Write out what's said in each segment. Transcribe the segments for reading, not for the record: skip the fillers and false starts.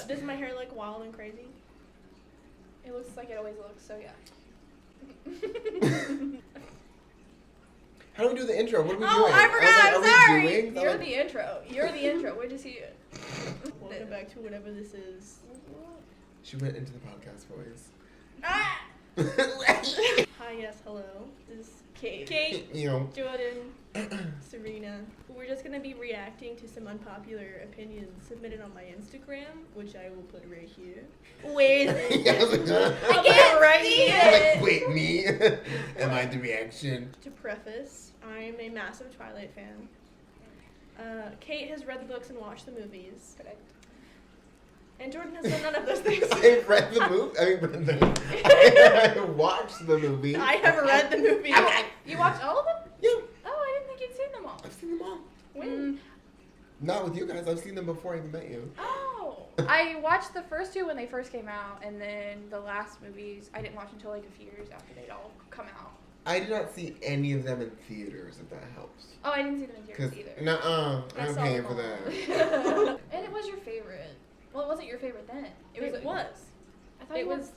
Does my hair look wild and crazy? It looks like it always looks, so yeah. How do we do the intro? What are we doing? Oh, I forgot. I'm sorry. You're the intro. You're the intro. Where'd you see it? Welcome back to whatever this is. She went into the podcast voice. Ah! Hi, yes, hello. This is Kate, You know. Jordan, Serena. We're just gonna be reacting to some unpopular opinions submitted on my Instagram, which I will put right here. Where is it? I can't right see it. Like, wait, me? Am I the reaction? To preface, I'm a massive Twilight fan. Kate has read the books and watched the movies. Correct. And Jordan has done none of those things. I've read the movie. I watched the movie. I have read the movie. You watched all of them? Yeah. Oh, I didn't think you'd seen them all. I've seen them all. When? Not with you guys. I've seen them before I even met you. Oh. I watched the first two when they first came out, and then the last movies I didn't watch until like a few years after they'd all come out. I did not see any of them in theaters, if that helps. Oh, I didn't see them in theaters either. Nuh-uh. I I'm saw paying them for all. that. And it was your favorite. Well, it wasn't your favorite then. It was. I thought It you was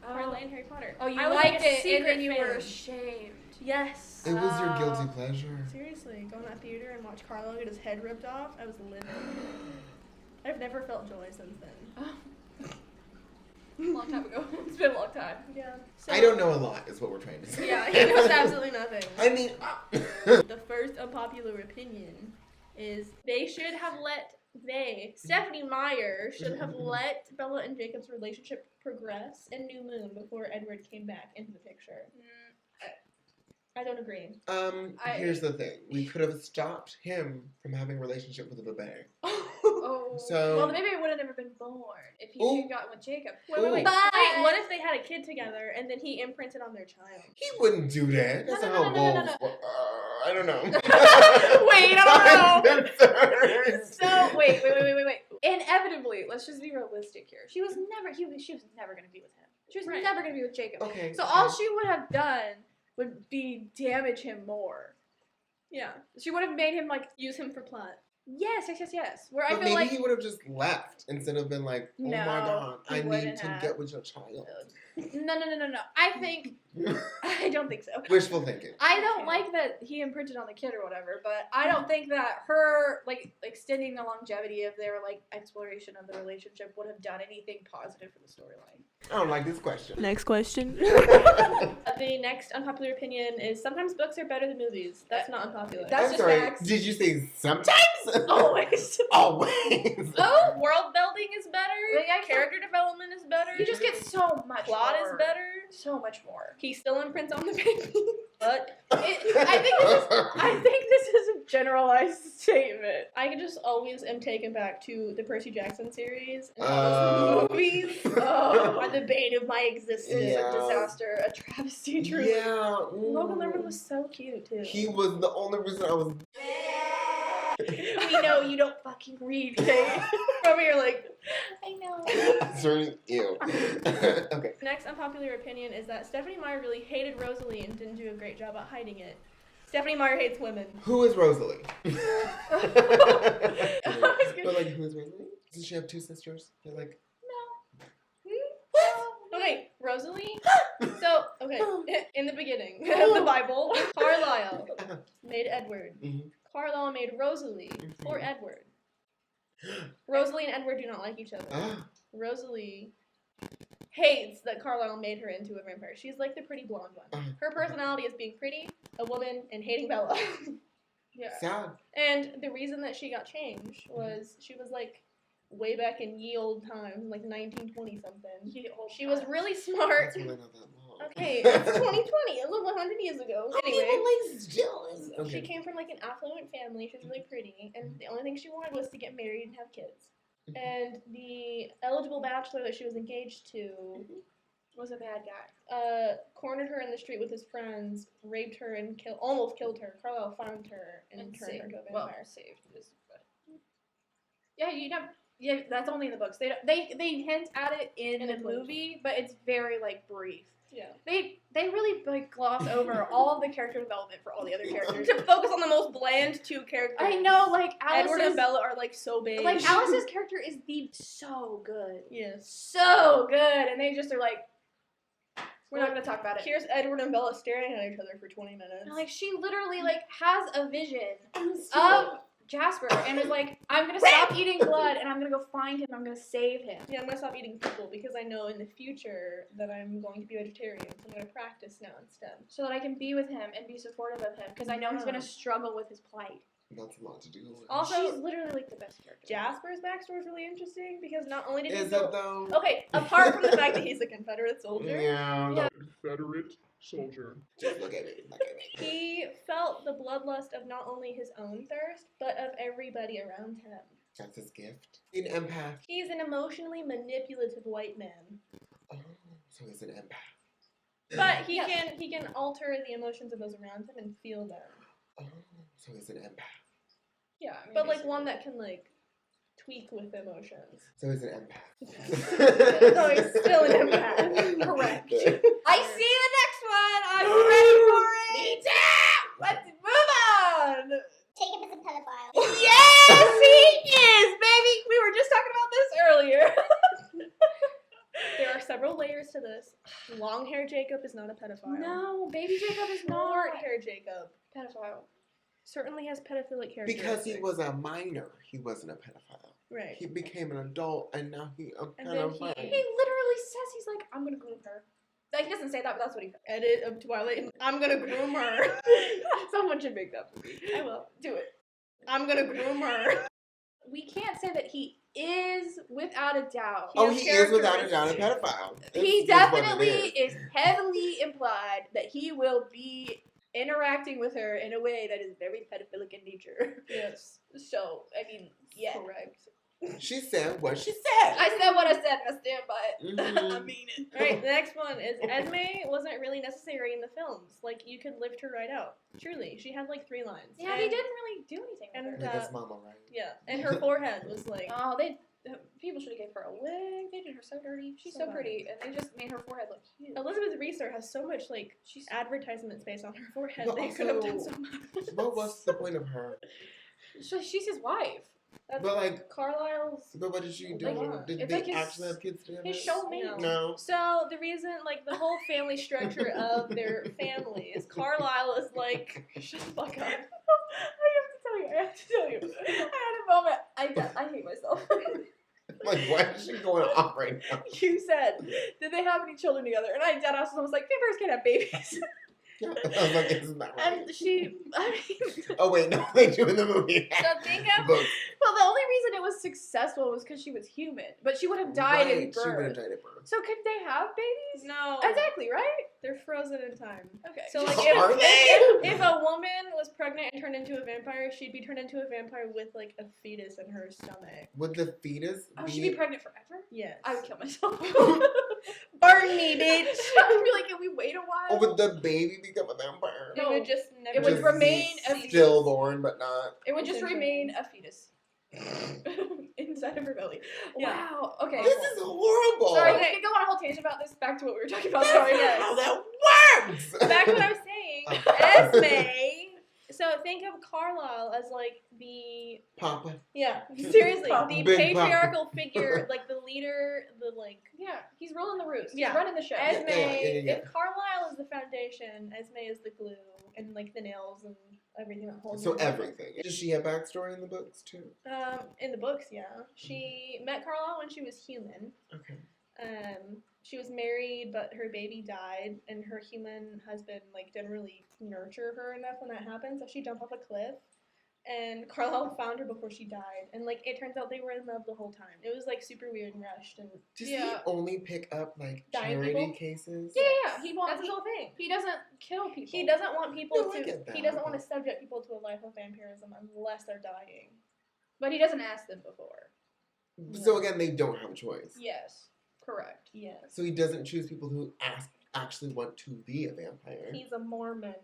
Twilight and Harry Potter. Oh, you I was liked like a it, and secret then you fan. were ashamed. Yes. It was your guilty pleasure. Seriously, go in that theater and watch Carlo get his head ripped off. I was livid. I've never felt joy since then. Oh. A long time ago. It's been a long time. Yeah. So, I don't know a lot, is what we're trying to say. Yeah, he knows absolutely nothing. I mean, The first unpopular opinion is Stephanie Meyer should have let Bella and Jacob's relationship progress in New Moon before Edward came back into the picture. I don't agree. Here's the thing. We could have stopped him from having a relationship with a bebe. Oh. So- well, maybe it would have never been born if he had gotten with Jacob. Wait, But what if they had a kid together and then he imprinted on their child? He wouldn't do that. That's not how wolves work. I don't know. Wait, I don't know. know. So wait. Inevitably, let's just be realistic here. She was never going to be with him. She was never going to be with Jacob. Okay. So all she would have done would be damage him more. Yeah. She would have made him Use him for plot. Yes. Where I But feel maybe like he would have just left instead of been like, oh No, my god, he I need wouldn't to have. get with your child. no. I don't think so. Wishful thinking. I don't like that he imprinted on the kid or whatever, but I don't think that her extending the longevity of their exploration of the relationship would have done anything positive for the storyline. I don't like this question. Next question. The next unpopular opinion is sometimes books are better than movies. That's not unpopular. That's I'm just sorry. facts. Did you say sometimes? Always. Always. Oh, world building is better. Yeah, Character development is better. You just get so much plot more. is better. So much more. He still imprints on the baby. But I think this is a generalized statement. I can just always am taken back to the Percy Jackson series and all those movies are the bane of my existence. Yeah. A disaster, a travesty, truly. Yeah. Logan Lerman was so cute too. He was the only reason I was. We know you don't fucking read, Kate. From here, I know. Sorry, ew. Okay. Next unpopular opinion is that Stephanie Meyer really hated Rosalie and didn't do a great job at hiding it. Stephanie Meyer hates women. Who is Rosalie? But who is Rosalie? Does she have two sisters? They're Okay, Rosalie. So, in the beginning of the Bible, Carlisle made Edward. Mhm. Carlisle made Rosalie for Edward. Rosalie and Edward do not like each other. Rosalie hates that Carlisle made her into a vampire. She's like the pretty blonde one. Her personality is being pretty, a woman, and hating Bella. Yeah. Sad. And the reason that she got changed was she was way back in ye old times, 1920 something. She was really smart. That's really not that long. Okay, it's 2020, a little 100 years ago. Anyway, she came from an affluent family. She's really pretty, and the only thing she wanted was to get married and have kids. And the eligible bachelor that she was engaged to Was a bad guy. Cornered her in the street with his friends, raped her, and almost killed her. Carlisle found her and turned her into a vampire. Saved this. Yeah, you know. Yeah, that's only in the books. They hint at it in the movie, but it's very like brief. Yeah. They really like gloss over all of the character development for all the other characters to focus on the most bland 2 characters. I know, like Edward and Bella are like so big. Like Alice's character is so good. Yes. So good, and they just are like, we're not gonna talk about it. Here's Edward and Bella staring at each other for 20 minutes. And, like she literally like has a vision of Jasper and is like, I'm gonna stop eating blood and I'm gonna go find him. I'm gonna save him. Yeah, I'm gonna stop eating people because I know in the future that I'm going to be vegetarian. So I'm gonna practice now instead, so that I can be with him and be supportive of him because I know he's gonna struggle with his plight. That's a lot to do. Also, she's literally like the best character. Jasper's backstory is really interesting because not only did he Is it though? Okay, apart from the fact that he's a Confederate soldier. Yeah. Confederate soldier. Just look at me. Look at me. He felt the bloodlust of not only his own thirst, but of everybody around him. That's his gift. An empath. He's an emotionally manipulative white man. Oh, so he's an empath. But he can alter the emotions of those around him and feel them. Oh, so he's an empath. Yeah, I mean, But like one that can like tweak with emotions. So he's an empath. So he's still an empath. Correct. I see the next one. I'm ready for it. Me too. Let's move on. Jacob is a pedophile. Yes, he is, baby. We were just talking about this earlier. There are several layers to this. Long hair Jacob is not a pedophile. No, baby Jacob is not Short hair Jacob pedophile. certainly has pedophilic characteristics. Because he was a minor, he wasn't a pedophile. Right. He became an adult, and now he a And then pedophile. He literally says he's like, I'm gonna groom her. Like, he doesn't say that, but that's what he said. Edit of Twilight. I'm gonna groom her. Someone should make that movie. I will. Do it. I'm gonna groom her. We can't say that he is without a doubt. Oh, has he is without a doubt a characteristics. pedophile. He It's what it definitely is. is heavily implied that he will be interacting with her in a way that is very pedophilic in nature. Yes. So, I mean, yeah. Correct. She said what she said. I said what I said and I stand by it. Mhm. I mean it. Alright, the next one is Esme wasn't really necessary in the films. Like, you could lift her right out. Truly. She had like 3 lines. Yeah, they didn't really do anything with and her. Like his mama, right? Yeah. And her forehead was like. Oh, people should have gave her a wig. They did her so dirty. She's so pretty, and they just made her forehead look cute. Elizabeth Reeser has so much like She's advertisement space on her forehead. But They could have done also, so much. What was the point of her? she's his wife. That's But like, Carlisle's. but what did she do? Like, Did it's they like his- actually have kids together? His soulmate. No. So the reason, like the whole family structure of their family is Carlisle is like, shut the fuck up. I have to tell you. I had a moment. I hate myself. Like, why is she going off right now? You said, did they have any children together? And I dead ass was like, vampires can't have babies. I was like, isn't that right? And she, I mean, Oh wait, no, they do in the movie. So think of Books. well, the only reason it was successful was because she was human, but she would have died in Right, she would have birth. died at birth. So could they have babies? no. Exactly, right? They're frozen in time. Okay. So like Are they? if a woman was pregnant and turned into a vampire, she'd be turned into a vampire with like a fetus in her stomach. Would the fetus Oh, she'd be pregnant forever? Yes. I would kill myself. Burn me, bitch. I'd be like, can we wait a while? Or would the baby become a vampire? It would just never. It would Just remain be a fetus. stillborn, but not. It would just Essentially. remain a fetus inside of her belly. Yeah. Wow. Okay. This is horrible. Sorry, Okay. we can go on a whole tangent about this. Back to what we were talking about. That's Sorry, not guys. how that works. Back to what I was saying. Esme. So think of Carlisle as like the Papa. seriously the Big Papa. patriarchal figure, like the leader, the like Yeah, he's rolling the roost. Yeah. He's running the show. Esme. Yeah. If Carlisle is the foundation, Esme is the glue and like the nails and everything that holds. So it together. everything. Does she have backstory in the books too? In the books, yeah. She met Carlisle when she was human. Okay. She was married, but her baby died, and her human husband like didn't really nurture her enough when that happened, so she jumped off a cliff. And Carlisle found her before she died, and like it turns out they were in love the whole time. It was like super weird and rushed, and Does Yeah. he only pick up like Dying charity people? cases? Yeah. He that's wants. his whole thing. He doesn't kill people. He doesn't want people No, I to. get that. He doesn't want to subject people to a life of vampirism unless they're dying. But he doesn't ask them before. So again, they don't have a choice. Yes. Correct. Yes. So he doesn't choose people who actually want to be a vampire. He's a Mormon.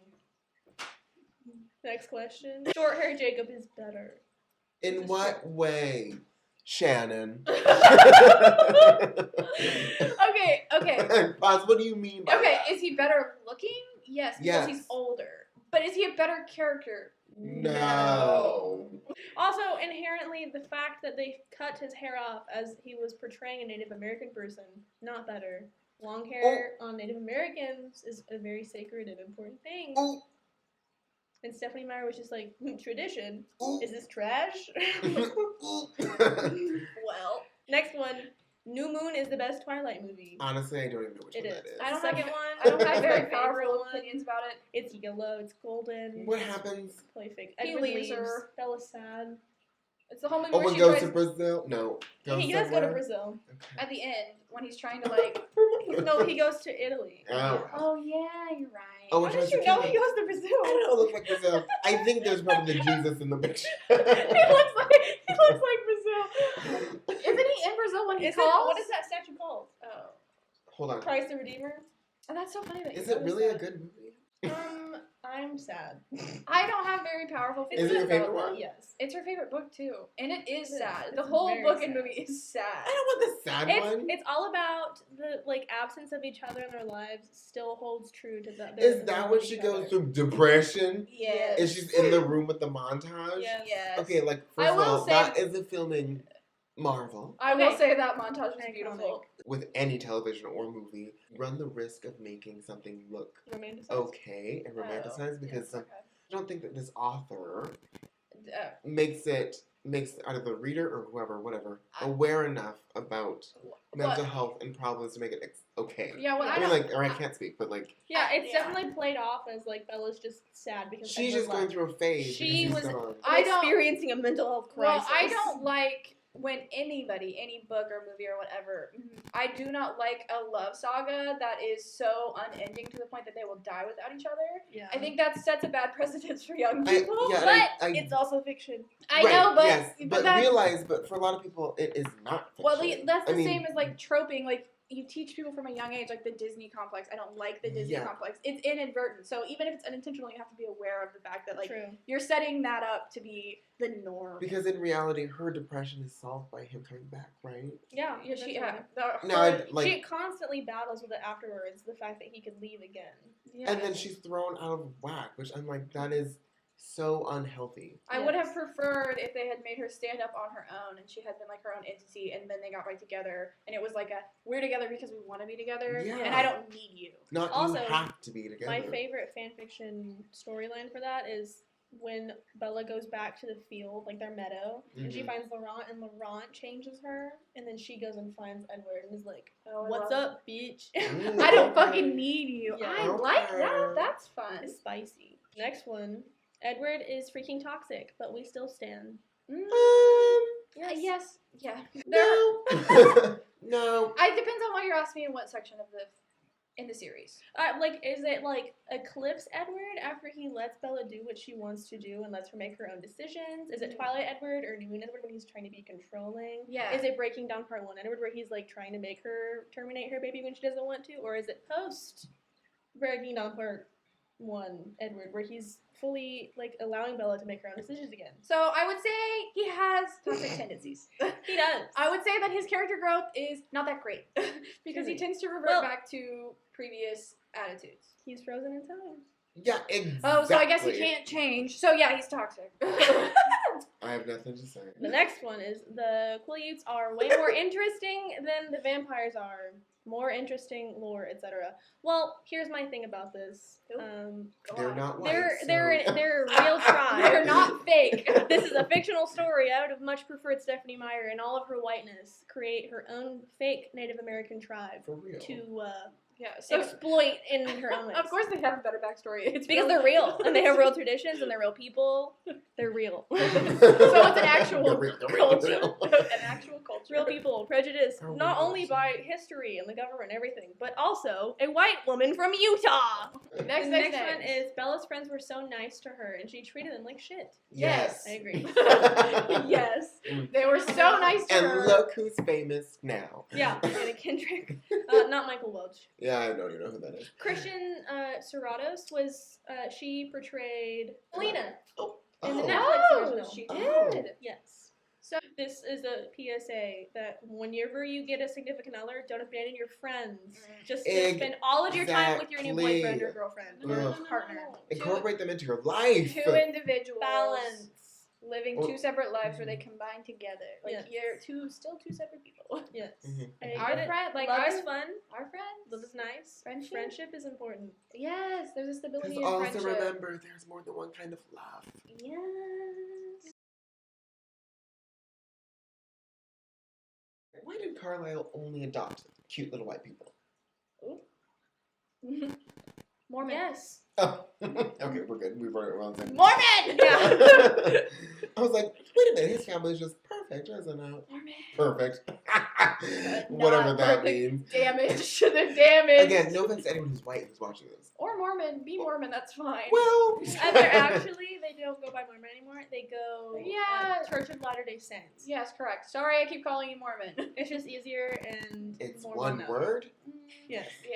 Next question. Short hair Jacob is better. In what way? Shannon. Okay. Pause, what do you mean by Okay, that? is he better looking? Yes, because he's Yes. older. But is he a better character? No. Also, inherently, the fact that they cut his hair off as he was portraying a Native American person, not better. Long hair on Native Americans is a very sacred and important thing. Ooh. And Stephanie Meyer was just like, tradition? Ooh. Is this trash? Well, Next one. New Moon is the best Twilight movie. Honestly, I don't even know which It one is. that is. I don't The second have- one. I don't have is very my favorite powerful one. opinions about it. It's yellow. It's golden. What happens? Play fake. He Edward leaves leaves. her. Bella's sad. It's the whole movie Oh, where when she goes tries to Brazil? No. He does go to somewhere? Brazil. Okay. at the end when he's trying to like. No, he goes to Italy. Oh. Oh yeah, you're right. Oh, How which did one's you the know kid? he goes to I Brazil? don't know. It looks like Brazil. I think there's probably the Jesus in the picture. he looks like Brazil. Isn't he in Brazil when he calls? What is that statue called? Oh. Hold on. Christ the Redeemer. And that's so funny that Is you it really a noticed good movie? I'm sad. that. I don't have very powerful Is it feelings your favorite about it. one? Yes. It's her favorite book too, and it is It is. sad. It's The whole very book and sad. movie is sad. I don't want the sad one. It's all about the absence of each other in their lives still holds true to the. Is that when she goes through depression? Yes. And she's in the room with the montage? Yes. Yes. Okay, like, I first of will all, say- that is a filming marvel. I will Okay. say that montage was Iconic. beautiful. With any television or movie, run the risk of making something look Romanticized. okay and romanticized because Yes, I don't think that this author okay. makes either the reader or whoever, whatever, I- aware enough about mental What- health and problems to make it okay. Yeah, well, Yeah. I mean, like, or I can't speak, but like, Yeah, it's Yeah. definitely played off as like Bella's just sad because she's Edward just going left. through a phase. She because he's was- gone. I don't- experiencing a mental health crisis. Well, I don't like when anybody, any book or movie or whatever, I do not like a love saga that is so unending to the point that they will die without each other. Yeah. I think that sets a bad precedence for young I- people. yeah, but I- it's also fiction. I Right, know, but yes, but that's, but for a lot of people, it is not. well, fiction. that's the I mean, same as like troping. Like you teach people from a young age, like the Disney complex. I don't like the Disney Yeah. complex. It's inadvertent. So even if it's unintentional, you have to be aware of the fact that like True. you're setting that up to be the norm. Because in reality, her depression is solved by him coming back, right? Yeah. Yeah, she, definitely. No, I, like, she constantly battles with it afterwards. The fact that he could leave again. yeah. and then she's thrown out of whack, which I'm like, that is so unhealthy. I would have Yes. preferred if they had made her stand up on her own and she had been like her own entity and then they got back together and it was like we're together because we want to be together Yeah. and I don't need you. Not Also, you have to be together. My favorite fanfiction storyline for that is when Bella goes back to the field, like their meadow, and she Mhm. finds Laurent, and Laurent changes her, and then she goes and finds Edward and is like, Oh, I "What's love up, bitch?" Ooh, I don't okay. fucking need you. Yeah. I like Okay. that. That's fun. It's spicy. Next one, Edward is freaking toxic, but we still stand. Yes. Yeah. No. No. It depends on what you're asking me in what section of in the series. Like, is it like Eclipse Edward after he lets Bella do what she wants to do and lets her make her own decisions? Is it Twilight Edward or New Moon Edward when he's trying to be controlling? Yeah. Is it Breaking Down Part 1 Edward where he's like trying to make her terminate her baby when she doesn't want to? Or is it post Breaking Down Part 1 Edward where he's fully like allowing Bella to make her own decisions again? So I would say he has toxic tendencies. He does. I would say that his character growth is not that great because he Truly. tends to revert Well- back to previous attitudes. He's frozen in time. Yeah, exactly. Oh, so I guess he can't change. So yeah, he's toxic. I have nothing to say. The next one is the Quileutes are way more interesting than the vampires are. More interesting lore, etc. Well, here's my thing about this. They're not white. They're a real tribe. They're not fake. This is a fictional story. I would have much preferred Stephanie Meyer in all of her whiteness create her own fake Native American tribe for real. to Yeah. So exploit in her own ways. of course they have a better backstory. It's Because they're real and they have real traditions and they're real people. They're real. So it's an actual They're real. culture. An actual culture. Real people, prejudiced Are we not only also- by history and the government and everything, but also a white woman from Utah. Next The next one is Bella's friends were so nice to her and she treated them like shit. Yes. I agree. Yes. They were so nice to And her. look who's famous now. Yeah, Anna Kendrick. Not Michael Welch. Yeah, I don't even know who that is. Christian Serratos was, she portrayed Selena Oh. in the Oh. Netflix Oh, original. she Oh. did. Yes. So This is a PSA that whenever you get a significant other, don't abandon your friends. Just spend all of your time with your new boyfriend or girlfriend or Ugh. partner. Incorporate them into your life. two individuals Balance. living Well, two separate lives where they combine together. Like Yes. you're still two separate people. Yes. Mhm. I Our get it. friend, like love our is fun. Our friends. Love is nice. Friendship? is important. Yes, there's a stability Because in also friendship. remember, there's more than one kind of love. Yes. Why did Carlisle only adopt cute little white people? Mormon. Yes. Oh, okay, we're good. We've already around the Mormon. Yeah. I was like, wait a minute, his family is just perfect, isn't it? Mormon. Perfect. But Whatever not that perfect. means. Damage. They're damaged. Again, no offense to anyone who's white who's watching this. Or Mormon. Be Mormon. That's fine. Well, And they're actually, they don't go by Mormon anymore. They go Yeah. Church of Latter-day Saints. Yes, correct. Sorry, I keep calling you Mormon. It's just easier and it's more one well-known. word. Yes. Yeah.